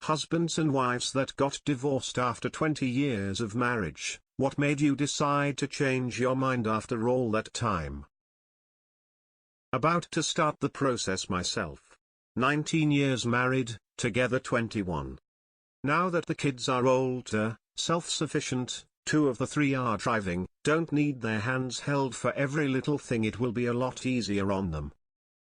Husbands and wives that got divorced after 20 years of marriage, what made you decide to change your mind after all that time? About to start the process myself. 19 years married, together 21. Now that the kids are older, self-sufficient, 2 of the 3 are driving, don't need their hands held for every little thing, it will be a lot easier on them.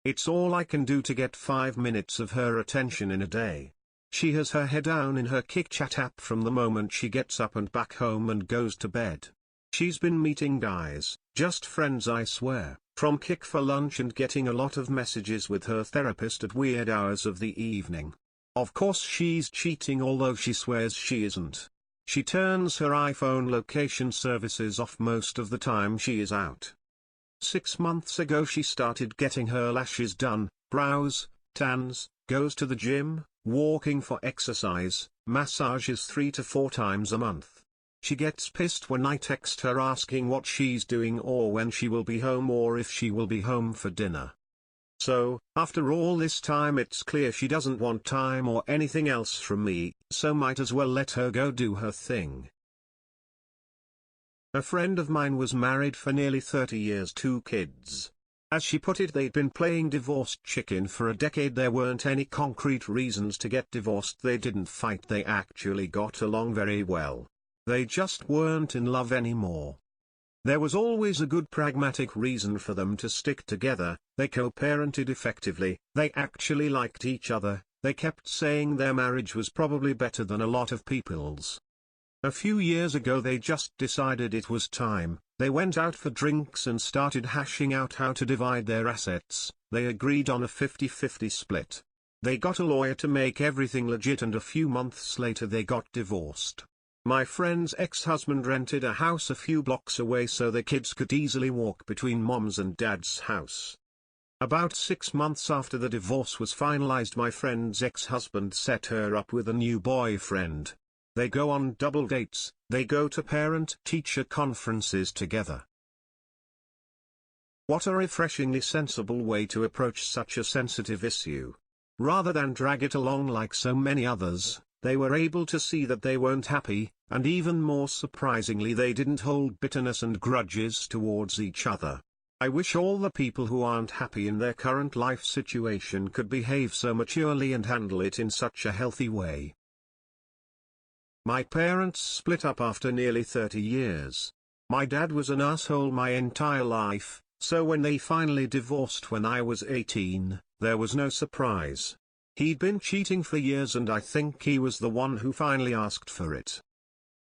It's all I can do to get 5 minutes of her attention in a day. She has her head down in her KickChat app from the moment she gets up and back home and goes to bed. She's been meeting guys, just friends I swear, from Kick for lunch and getting a lot of messages with her therapist at weird hours of the evening. Of course she's cheating, although she swears she isn't. She turns her iPhone location services off most of the time she is out. 6 months ago she started getting her lashes done, brows, tans, goes to the gym, walking for exercise, massages 3 to 4 times a month. She gets pissed when I text her asking what she's doing or when she will be home or if she will be home for dinner. So, after all this time it's clear she doesn't want time or anything else from me, so might as well let her go do her thing. A friend of mine was married for nearly 30 years, 2 kids. As she put it, they'd been playing divorced chicken for a decade. There weren't any concrete reasons to get divorced. They didn't fight, they actually got along very well. They just weren't in love anymore. There was always a good pragmatic reason for them to stick together. They co-parented effectively, they actually liked each other, they kept saying their marriage was probably better than a lot of people's. A few years ago they just decided it was time. They went out for drinks and started hashing out how to divide their assets. They agreed on a 50-50 split. They got a lawyer to make everything legit, and a few months later they got divorced. My friend's ex-husband rented a house a few blocks away so the kids could easily walk between mom's and dad's house. About 6 months after the divorce was finalized, my friend's ex-husband set her up with a new boyfriend. They go on double dates, they go to parent-teacher conferences together. What a refreshingly sensible way to approach such a sensitive issue. Rather than drag it along like so many others, they were able to see that they weren't happy, and even more surprisingly they didn't hold bitterness and grudges towards each other. I wish all the people who aren't happy in their current life situation could behave so maturely and handle it in such a healthy way. My parents split up after nearly 30 years. My dad was an asshole my entire life, so when they finally divorced when I was 18, there was no surprise. He'd been cheating for years and I think he was the one who finally asked for it.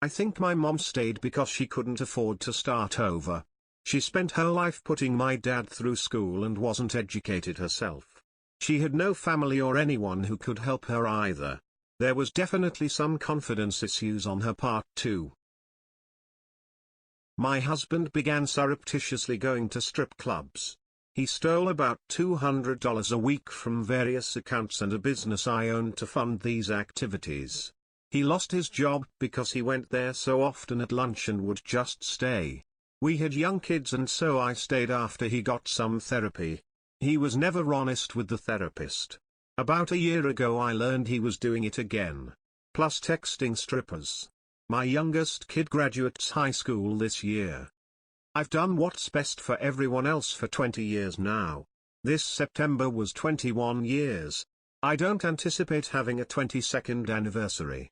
I think my mom stayed because she couldn't afford to start over. She spent her life putting my dad through school and wasn't educated herself. She had no family or anyone who could help her either. There was definitely some confidence issues on her part too. My husband began surreptitiously going to strip clubs. He stole about $200 a week from various accounts and a business I owned to fund these activities. He lost his job because he went there so often at lunch and would just stay. We had young kids and so I stayed after he got some therapy. He was never honest with the therapist. About a year ago I learned he was doing it again. Plus texting strippers. My youngest kid graduates high school this year. I've done what's best for everyone else for 20 years now. This September was 21 years. I don't anticipate having a 22nd anniversary.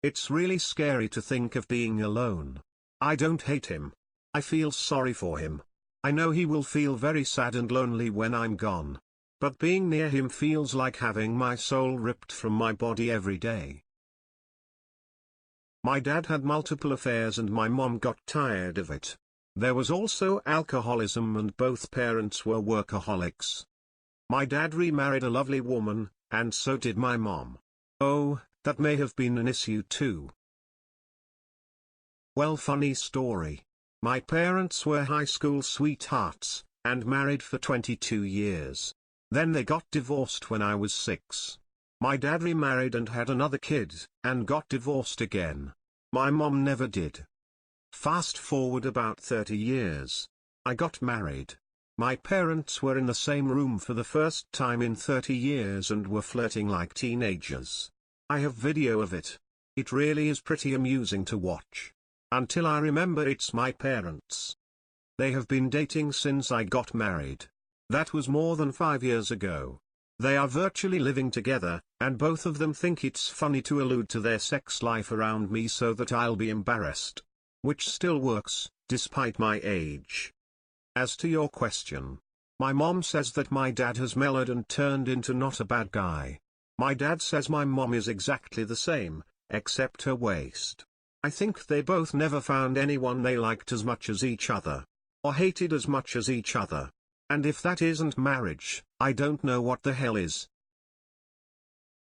It's really scary to think of being alone. I don't hate him. I feel sorry for him. I know he will feel very sad and lonely when I'm gone. But being near him feels like having my soul ripped from my body every day. My dad had multiple affairs and my mom got tired of it. There was also alcoholism and both parents were workaholics. My dad remarried a lovely woman, and so did my mom. Oh, that may have been an issue too. Well, funny story. My parents were high school sweethearts, and married for 22 years. Then they got divorced when I was 6. My dad remarried and had another kid, and got divorced again. My mom never did. Fast forward about 30 years. I got married. My parents were in the same room for the first time in 30 years and were flirting like teenagers. I have video of it. It really is pretty amusing to watch. Until I remember it's my parents. They have been dating since I got married. That was more than 5 years ago. They are virtually living together, and both of them think it's funny to allude to their sex life around me so that I'll be embarrassed. Which still works, despite my age. As to your question, my mom says that my dad has mellowed and turned into not a bad guy. My dad says my mom is exactly the same, except her waist. I think they both never found anyone they liked as much as each other. Or hated as much as each other. And if that isn't marriage, I don't know what the hell is.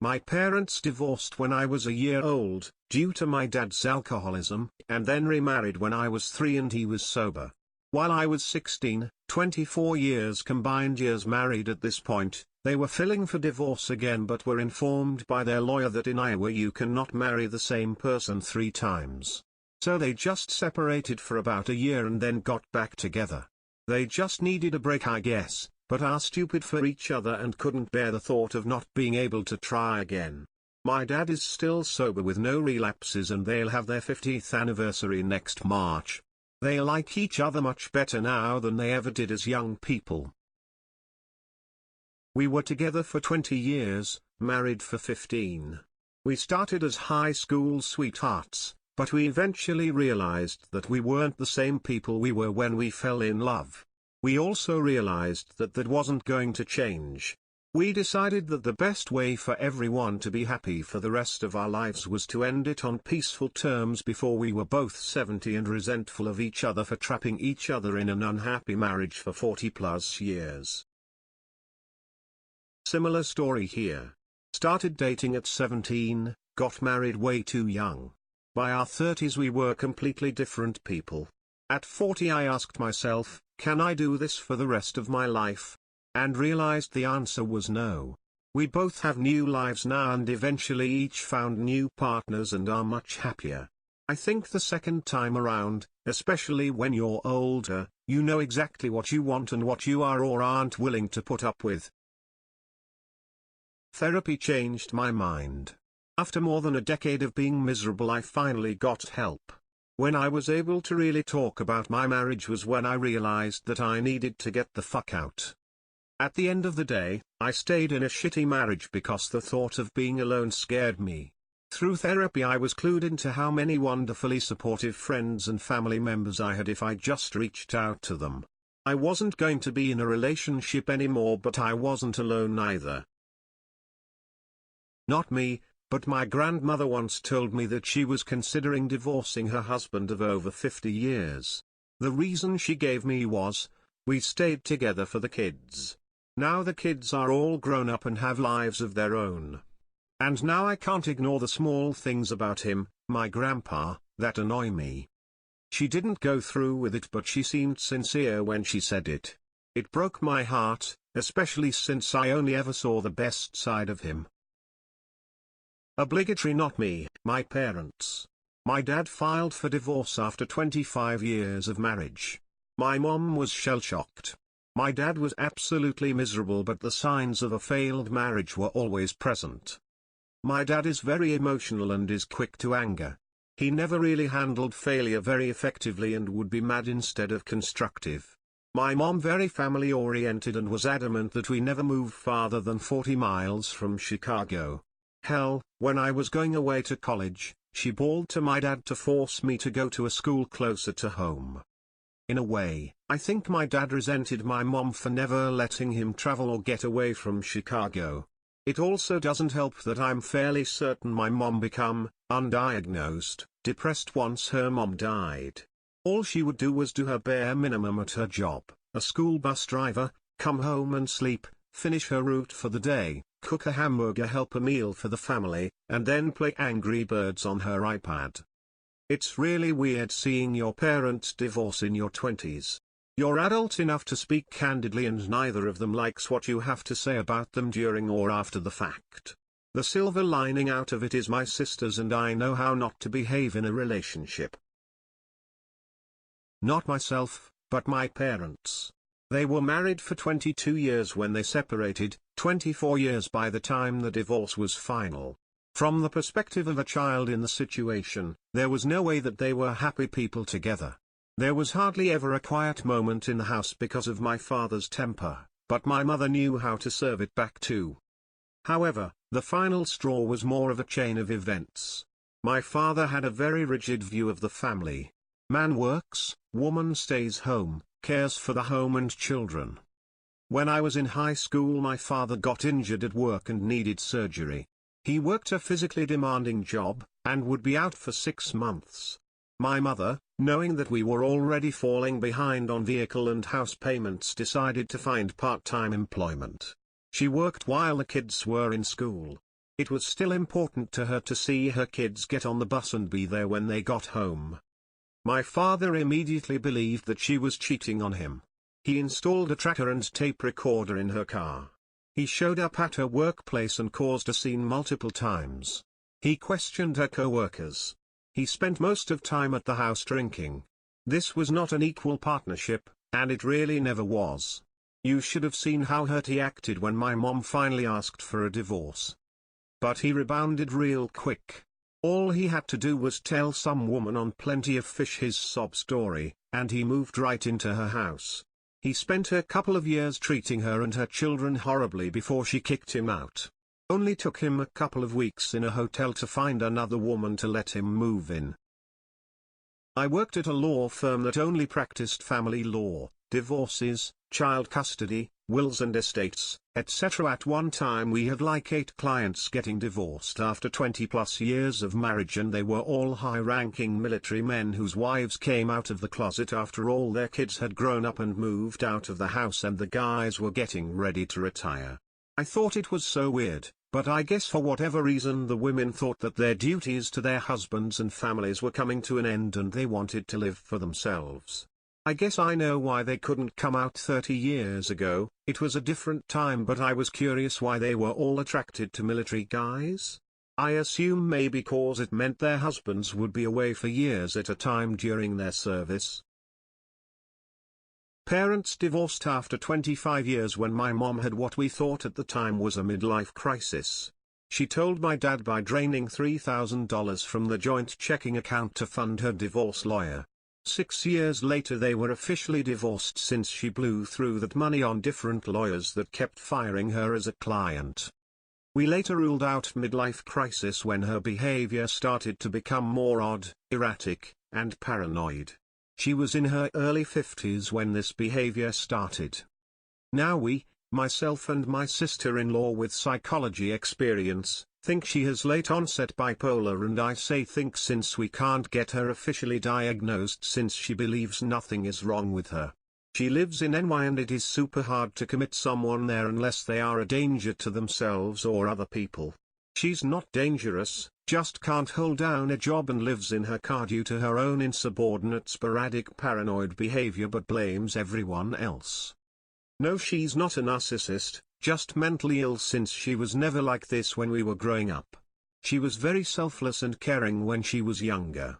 My parents divorced when I was a year old, due to my dad's alcoholism, and then remarried when I was 3 and he was sober. While I was 16, 24 years combined years married at this point, they were filing for divorce again but were informed by their lawyer that in Iowa you cannot marry the same person 3 times. So they just separated for about a year and then got back together. They just needed a break, I guess, but are stupid for each other and couldn't bear the thought of not being able to try again. My dad is still sober with no relapses and they'll have their 50th anniversary next March. They like each other much better now than they ever did as young people. We were together for 20 years, married for 15. We started as high school sweethearts, but we eventually realized that we weren't the same people we were when we fell in love. We also realized that that wasn't going to change. We decided that the best way for everyone to be happy for the rest of our lives was to end it on peaceful terms before we were both 70 and resentful of each other for trapping each other in an unhappy marriage for 40+ years. Similar story here. Started dating at 17, got married way too young. By our 30s we were completely different people. At 40 I asked myself, can I do this for the rest of my life? And realized the answer was no. We both have new lives now and eventually each found new partners and are much happier. I think the second time around, especially when you're older, you know exactly what you want and what you are or aren't willing to put up with. Therapy changed my mind. After more than a decade of being miserable I finally got help. When I was able to really talk about my marriage was when I realized that I needed to get the fuck out. At the end of the day, I stayed in a shitty marriage because the thought of being alone scared me. Through therapy I was clued into how many wonderfully supportive friends and family members I had if I just reached out to them. I wasn't going to be in a relationship anymore but I wasn't alone either. Not me, but my grandmother once told me that she was considering divorcing her husband of over 50 years. The reason she gave me was, we stayed together for the kids. Now the kids are all grown up and have lives of their own. And now I can't ignore the small things about him, my grandpa, that annoy me. She didn't go through with it but she seemed sincere when she said it. It broke my heart, especially since I only ever saw the best side of him. Obligatory not me, my parents. My dad filed for divorce after 25 years of marriage. My mom was shell-shocked. My dad was absolutely miserable but the signs of a failed marriage were always present. My dad is very emotional and is quick to anger. He never really handled failure very effectively and would be mad instead of constructive. My mom very family-oriented and was adamant that we never move farther than 40 miles from Chicago. Hell, when I was going away to college, she bawled to my dad to force me to go to a school closer to home. In a way, I think my dad resented my mom for never letting him travel or get away from Chicago. It also doesn't help that I'm fairly certain my mom became, undiagnosed, depressed once her mom died. All she would do was do her bare minimum at her job, a school bus driver, come home and sleep, finish her route for the day, cook a hamburger, help a meal for the family, and then play Angry Birds on her iPad. It's really weird seeing your parents divorce in your 20s. You're adult enough to speak candidly and neither of them likes what you have to say about them during or after the fact. The silver lining out of it is my sisters and I know how not to behave in a relationship. Not myself, but my parents. They were married for 22 years when they separated, 24 years by the time the divorce was final. From the perspective of a child in the situation, there was no way that they were happy people together. There was hardly ever a quiet moment in the house because of my father's temper, but my mother knew how to serve it back too. However, the final straw was more of a chain of events. My father had a very rigid view of the family. Man works, woman stays home, cares for the home and children. When I was in high school, my father got injured at work and needed surgery. He worked a physically demanding job, and would be out for 6 months. My mother, knowing that we were already falling behind on vehicle and house payments, decided to find part-time employment. She worked while the kids were in school. It was still important to her to see her kids get on the bus and be there when they got home. My father immediately believed that she was cheating on him. He installed a tracker and tape recorder in her car. He showed up at her workplace and caused a scene multiple times. He questioned her co-workers. He spent most of time at the house drinking. This was not an equal partnership, and it really never was. You should have seen how hurt he acted when my mom finally asked for a divorce. But he rebounded real quick. All he had to do was tell some woman on Plenty of Fish his sob story, and he moved right into her house. He spent a couple of years treating her and her children horribly before she kicked him out. Only took him a couple of weeks in a hotel to find another woman to let him move in. I worked at a law firm that only practiced family law, divorces, child custody, wills and estates, etc. At one time we had like 8 clients getting divorced after 20+ years of marriage, and they were all high-ranking military men whose wives came out of the closet after all their kids had grown up and moved out of the house and the guys were getting ready to retire. I thought it was so weird, but I guess for whatever reason the women thought that their duties to their husbands and families were coming to an end and they wanted to live for themselves. I guess I know why they couldn't come out 30 years ago. It was a different time, but I was curious why they were all attracted to military guys. I assume maybe cause it meant their husbands would be away for years at a time during their service. Parents divorced after 25 years when my mom had what we thought at the time was a midlife crisis. She told my dad by draining $3,000 from the joint checking account to fund her divorce lawyer. 6 years later they were officially divorced since she blew through that money on different lawyers that kept firing her as a client. We later ruled out midlife crisis when her behavior started to become more odd, erratic, and paranoid. She was in her early 50s when this behavior started. Now we, myself and my sister-in-law with psychology experience, think she has late-onset bipolar, and I say think since we can't get her officially diagnosed since she believes nothing is wrong with her. She lives in NY and it is super hard to commit someone there unless they are a danger to themselves or other people. She's not dangerous, just can't hold down a job and lives in her car due to her own insubordinate sporadic paranoid behavior but blames everyone else. No, she's not a narcissist, just mentally ill since she was never like this when we were growing up. She was very selfless and caring when she was younger.